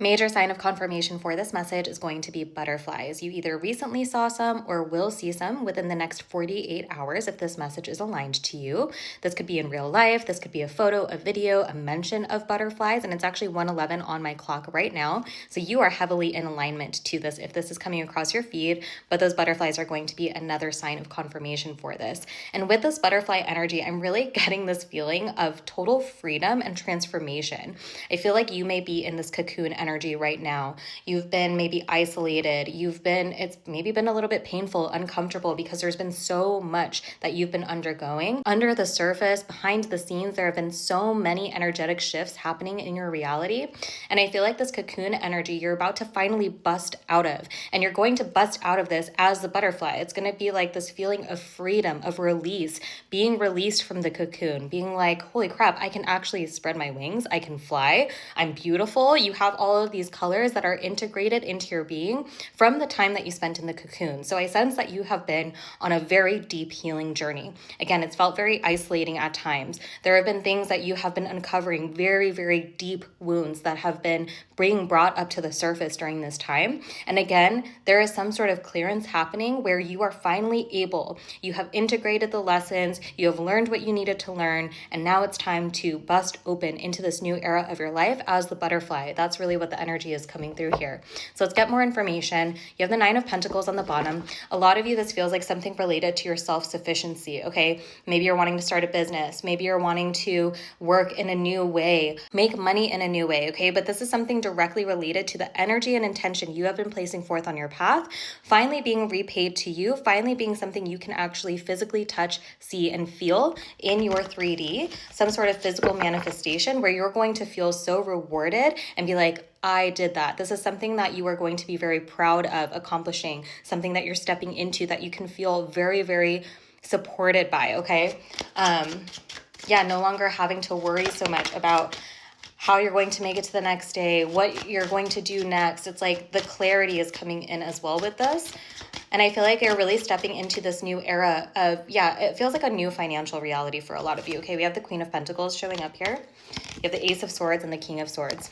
Major sign of confirmation for this message is going to be butterflies. You either recently saw some or will see some within the next 48 hours if this message is aligned to you. This could be in real life, this could be a photo, a video, a mention of butterflies, and it's actually 1:11 on my clock right now. So you are heavily in alignment to this if this is coming across your feed, but those butterflies are going to be another sign of confirmation for this. And with this butterfly energy, I'm really getting this feeling of total freedom and transformation. I feel like you may be in this cocoon energy right now. You've been maybe isolated. It's maybe been a little bit painful, uncomfortable because there's been so much that you've been undergoing. Under the surface, behind the scenes, there have been so many energetic shifts happening in your reality. And I feel like this cocoon energy you're about to finally bust out of. And you're going to bust out of this as the butterfly. It's going to be like this feeling of freedom, of release, being released from the cocoon, being like, holy crap, I can actually spread my wings. I can fly. I'm beautiful. You have all of these colors that are integrated into your being from the time that you spent in the cocoon. So I sense that you have been on a very deep healing journey. Again, it's felt very isolating at times. There have been things that you have been uncovering, very, very deep wounds that have been being brought up to the surface during this time. And again, there is some sort of clearance happening where you are finally you have integrated the lessons, you have learned what you needed to learn, and now it's time to bust open into this new era of your life as the butterfly. That's really what the energy is coming through here. So let's get more information. You have the Nine of Pentacles on the bottom. A lot of you, this feels like something related to your self-sufficiency, okay? Maybe you're wanting to start a business. Maybe you're wanting to work in a new way, make money in a new way, okay? But this is something directly related to the energy and intention you have been placing forth on your path, finally being repaid to you, finally being something you can actually physically touch, see, and feel in your 3D, some sort of physical manifestation where you're going to feel so rewarded and be like, I did that. This is something that you are going to be very proud of accomplishing, something that you're stepping into that you can feel very, very supported by, okay? No longer having to worry so much about how you're going to make it to the next day, what you're going to do next. It's like the clarity is coming in as well with this. And I feel like you're really stepping into this new era of, it feels like a new financial reality for a lot of you. Okay, we have the Queen of Pentacles showing up here. You have the Ace of Swords and the King of Swords.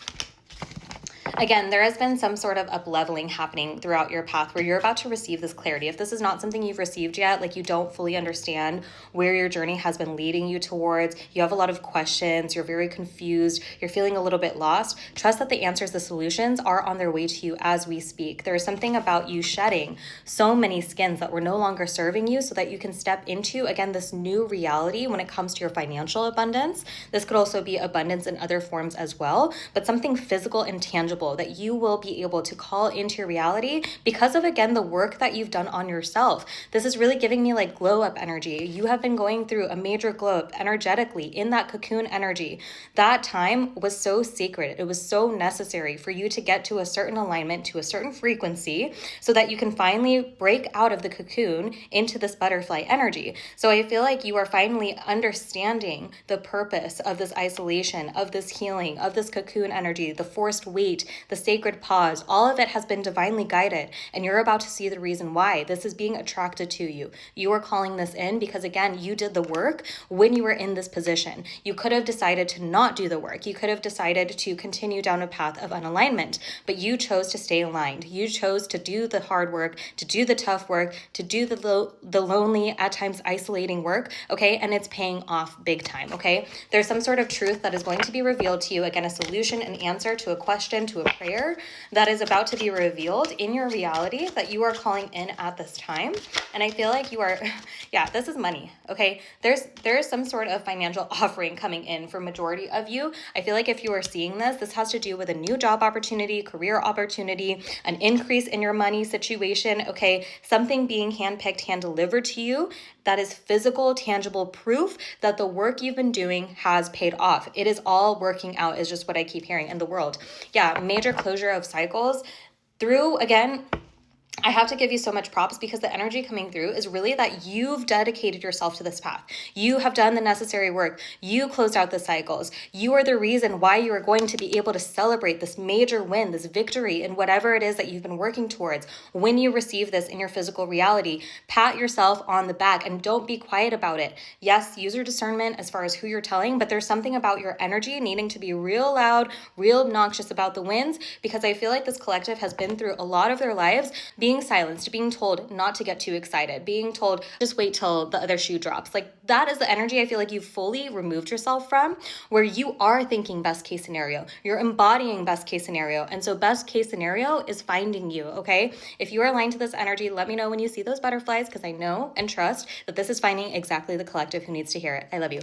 Again, there has been some sort of up-leveling happening throughout your path where you're about to receive this clarity. If this is not something you've received yet, like you don't fully understand where your journey has been leading you towards, you have a lot of questions, you're very confused, you're feeling a little bit lost, trust that the answers, the solutions are on their way to you as we speak. There is something about you shedding so many skins that were no longer serving you so that you can step into, again, this new reality when it comes to your financial abundance. This could also be abundance in other forms as well, but something physical and tangible that you will be able to call into your reality because of, again, the work that you've done on yourself. This is really giving me like glow up energy. You have been going through a major glow up energetically in that cocoon energy. That time was so sacred. It was so necessary for you to get to a certain alignment, to a certain frequency, so that you can finally break out of the cocoon into this butterfly energy. So I feel like you are finally understanding the purpose of this isolation, of this healing, of this cocoon energy, the forced wait, the sacred pause. All of it has been divinely guided, and you're about to see the reason why this is being attracted to you. You are calling this in because, again, you did the work when you were in this position. You could have decided to not do the work. You could have decided to continue down a path of unalignment, but you chose to stay aligned. You chose to do the hard work, to do the tough work, to do the lonely, at times isolating work, okay? And it's paying off big time, okay? There's some sort of truth that is going to be revealed to you, again, a solution, an answer to a question, to a prayer that is about to be revealed in your reality that you are calling in at this time. And I feel like you are, this is money, okay? There is some sort of financial offering coming in for majority of you. I feel like if you are seeing this has to do with a new job opportunity, career opportunity, an increase in your money situation, okay? Something being handpicked, hand delivered to you that is physical, tangible proof that the work you've been doing has paid off. It is all working out is just what I keep hearing in the world. Major closure of cycles through, again, I have to give you so much props because the energy coming through is really that you've dedicated yourself to this path. You have done the necessary work. You closed out the cycles. You are the reason why you are going to be able to celebrate this major win, this victory in whatever it is that you've been working towards. When you receive this in your physical reality, pat yourself on the back and don't be quiet about it. Yes, use your discernment as far as who you're telling, but there's something about your energy needing to be real loud, real obnoxious about the wins, because I feel like this collective has been through a lot of their lives being silenced, being told not to get too excited, being told just wait till the other shoe drops. Like that is the energy I feel like you've fully removed yourself from, where you are thinking best case scenario. You're embodying best case scenario. And so best case scenario is finding you, okay? If you are aligned to this energy, let me know when you see those butterflies, because I know and trust that this is finding exactly the collective who needs to hear it. I love you.